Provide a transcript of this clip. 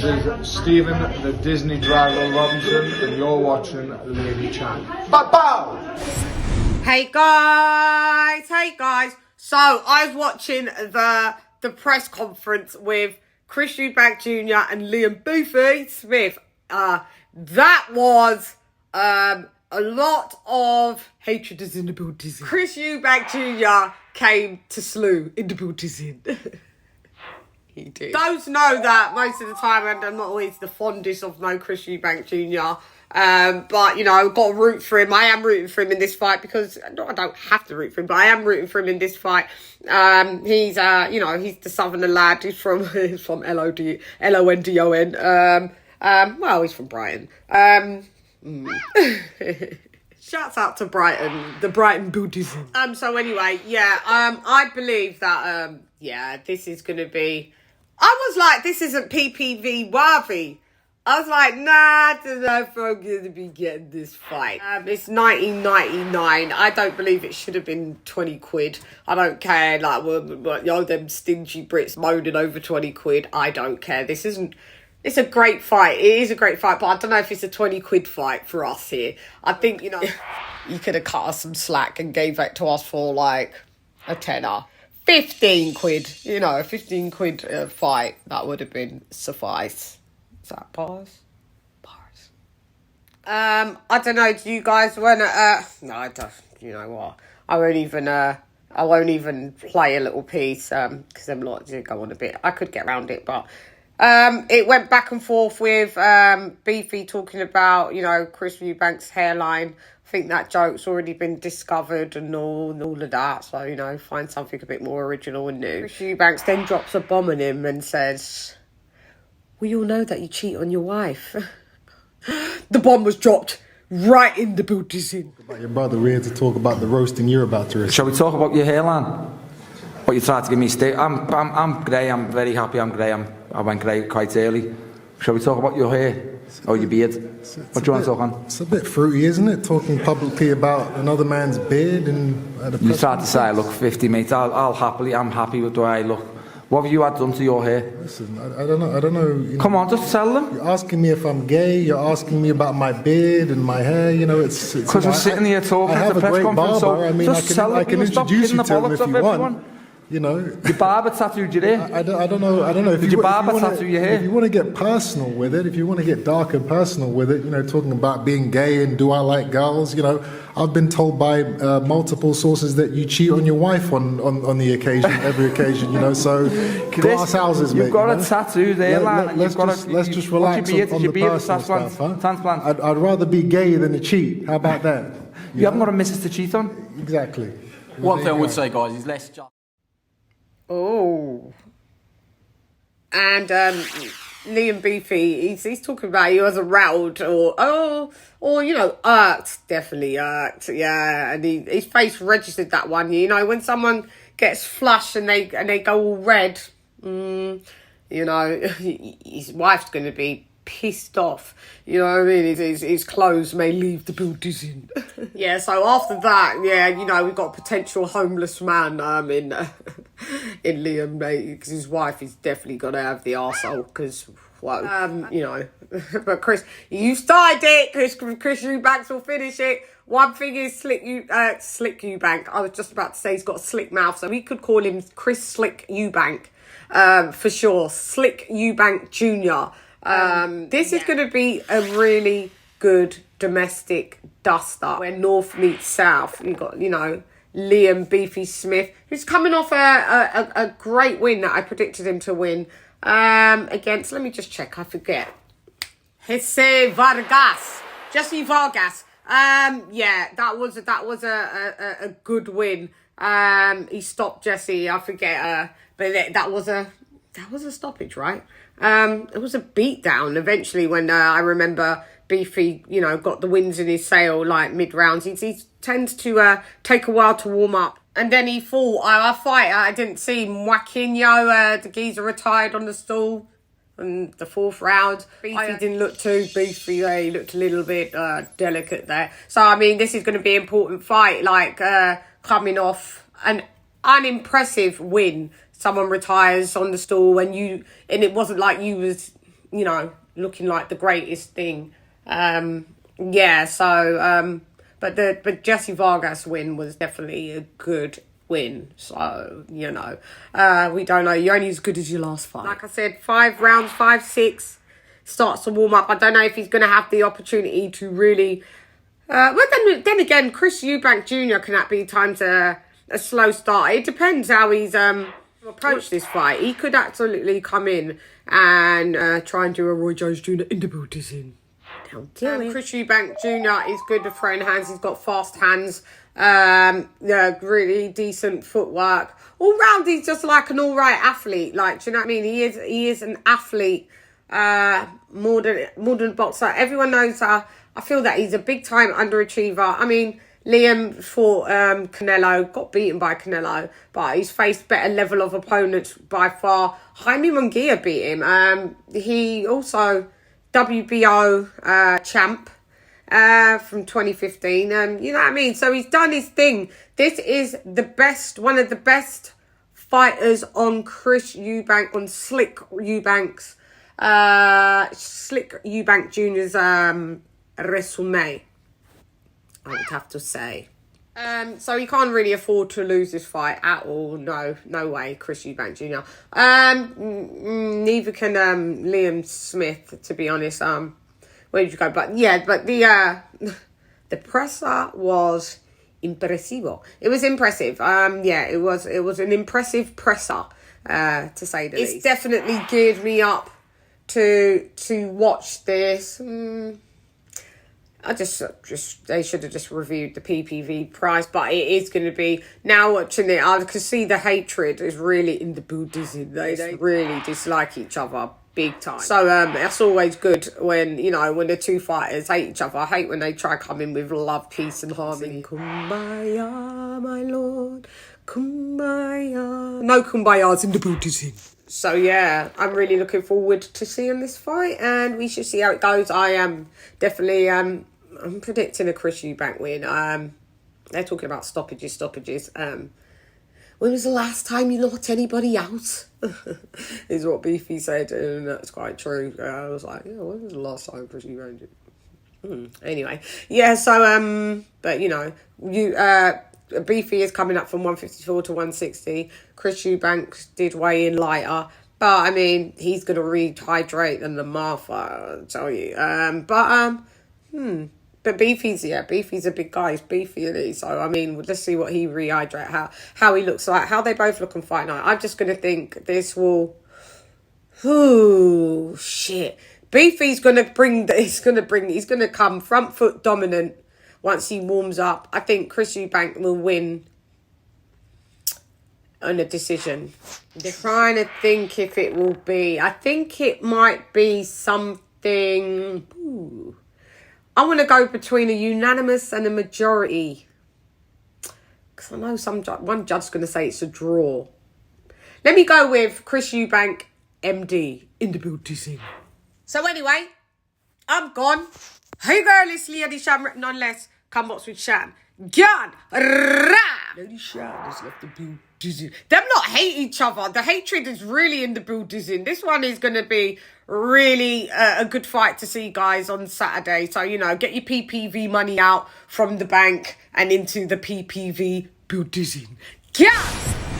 This is Stephen, the Disney driver Robinson, and you're watching LadyChann. Bow! Hey guys. So I was watching the press conference with Chris Eubank Jr. and Liam Beefy Smith. That was a lot of hatred is in the building. Chris Eubank Jr. came to slew in the building. He did. Those know that most of the time I'm not always the fondest of no Chris Eubank Jr. But, you know, I've got to root for him. I am rooting for him in this fight because, no, I don't have to root for him, but I am rooting for him in this fight. He's, you know, he's the southerner lad. He's from London. Well, he's from Brighton. Shouts out to Brighton, the Brighton Buddhism. So anyway, yeah, I believe that, yeah, this is going to be... I was like, this isn't PPV worthy. I was like, nah, I don't know if I'm going to be getting this fight. It's 1999. I don't believe it should have been 20 quid. I don't care, like, you know, them stingy Brits moaning over 20 quid. I don't care. This isn't... It's a great fight. It is a great fight, but I don't know if it's a 20 quid fight for us here. I think, you know, you could have cut us some slack and gave it to us for, like, a tenner. 15 quid, you know, a 15 quid fight. That would have been suffice. Is that bars? Bars. I don't know, do you guys want to, no, I don't, you know what, I won't even play a little piece, because them lot do go on a bit. I could get around it, but, it went back and forth with, Beefy talking about, you know, Chris Eubank's hairline. I think that joke's already been discovered and all of that, so, you know, find something a bit more original and new. Chris Eubanks then drops a bomb on him and says... We all know that you cheat on your wife. The bomb was dropped right in the building. About your brother, we're here to talk about the roasting you're about to receive. Shall we talk about your hairline? What you tried to give me state? I'm grey. I'm very happy. I'm grey. I went grey quite early. Shall we talk about your hair or your beard? What do you want to talk on? It's a bit fruity, isn't it? Talking publicly about another man's beard and. You tried to say I look 50, mate. I'm happy with the way I look. What have you had done to your hair? Listen, I don't know. You know, come on, just tell them. You're asking me if I'm gay. You're asking me about my beard and my hair. You know, it's. Because we're sitting here talking at the press conference. So I mean, I can introduce you to him if you want. You know, your barber tattooed your hair. I don't know. Did your barber tattoo your hair? If you want to get personal with it, if you want to get dark and personal with it, you know, talking about being gay and do I like girls, you know, I've been told by multiple sources that you cheat on your wife on the occasion, every occasion, you know. So glass houses, mate. You've got a tattoo there, man. Let's just relax on the personal stuff, huh? Transplant. I'd rather be gay than a cheat. How about that? You haven't got a missus to cheat on. Exactly. One thing I would say, guys, is less just. Oh. And Liam Beefy, he's talking about he was rattled or you know, irked, definitely irked, yeah. And his face registered that one. You know, when someone gets flushed and they go all red, you know, his wife's going to be pissed off. You know what I mean? His clothes may leave the building. Yeah, so after that, yeah, you know, we've got a potential homeless man in Liam, mate, because his wife is definitely going to have the arsehole, because, well, you know, but Chris, you started it, Chris Eubanks will finish it. One thing is Slick Eubank. I was just about to say he's got a slick mouth, so we could call him Chris Slick Eubank, for sure. Slick Eubank Jr. This is going to be a really good domestic duster where North meets South. You've got, you know, Liam Beefy Smith, who's coming off a great win that I predicted him to win against, let me just check, I forget. Jesse Vargas. Yeah, that was a good win. He stopped Jesse, I forget, but that was a stoppage, right? It was a beatdown eventually when I remember Beefy, you know, got the wins in his sail like mid-rounds. He tends to take a while to warm up. And then he fought a fight I didn't see. Joaquinho, the geezer retired on the stool in the fourth round. Beefy didn't look too beefy there. He looked a little bit delicate there. So, I mean, this is going to be an important fight, like coming off an unimpressive win. Someone retires on the stool and it wasn't like you was you know, looking like the greatest thing. Yeah, so, but Jesse Vargas win was definitely a good win. So, you know, we don't know. You're only as good as your last fight. Like I said, 5 rounds, 5-6, starts to warm up. I don't know if he's going to have the opportunity to really... well, then again, Chris Eubank Jr. can that be times a slow start. It depends how he's approached this fight. He could absolutely come in and try and do a Roy Jones Jr. in the boot is in. Chris Eubank Jr. is good with throwing hands. He's got fast hands. Yeah, really decent footwork. All round, he's just like an all right athlete. Like, do you know what I mean? He is an athlete. More than a boxer. Everyone knows. I feel that he's a big time underachiever. I mean, Liam fought Canelo, got beaten by Canelo, but he's faced better level of opponents by far. Jaime Munguia beat him. He also WBO champ from 2015. You know what I mean? So he's done his thing. This is the best, one of the best fighters on Chris Eubank, on Slick Eubank's, Slick Eubank Jr.'s resume, I would have to say. So he can't really afford to lose this fight at all. No way, Chris Eubank Jr. Neither can Liam Smith, to be honest. Where did you go? But yeah, but the presser was impressivo. It was impressive. Yeah, it was an impressive presser, to say the least. It's definitely geared me up to watch this. I just they should have just reviewed the PPV price, but it is going to be, now watching it, I can see the hatred is really in the Buddhism. They really dislike each other big time. So that's always good when, you know, when the two fighters hate each other. I hate when they try come in with love, peace and harmony. Kumbaya, my lord, kumbaya. No kumbayas in the Buddhism. So yeah, I'm really looking forward to seeing this fight, and we should see how it goes. I am definitely I'm predicting a Chris Eubank win. They're talking about stoppages. When was the last time you knocked anybody out? Is what Beefy said, and that's quite true. I was like, yeah, when was the last time Chris Eubank did? Anyway, yeah. So but you know, Beefy is coming up from 154 to 160. Chris Eubank did weigh in lighter, but I mean, he's gonna rehydrate than the Martha, I'll tell you. But Beefy's a big guy. He's beefy, isn't he? So I mean, let's see what he rehydrate, how he looks like, how they both look on fight night. I'm just gonna think this will. Ooh, shit. Beefy's gonna come front foot dominant. Once he warms up, I think Chris Eubank will win on a decision. They're trying to think if it will be. I think it might be something. Ooh. I want to go between a unanimous and a majority. Because I know one judge's going to say it's a draw. Let me go with Chris Eubank, MD, in the building. So anyway, I'm gone. Hey girl, it's LadyChann, written on less. Come box with Chan. Gone. LadyChann has left the building. Them not hate each other. The hatred is really in the building. This one is going to be really a good fight to see, guys, on Saturday. So, you know, get your PPV money out from the bank and into the PPV building. Gone.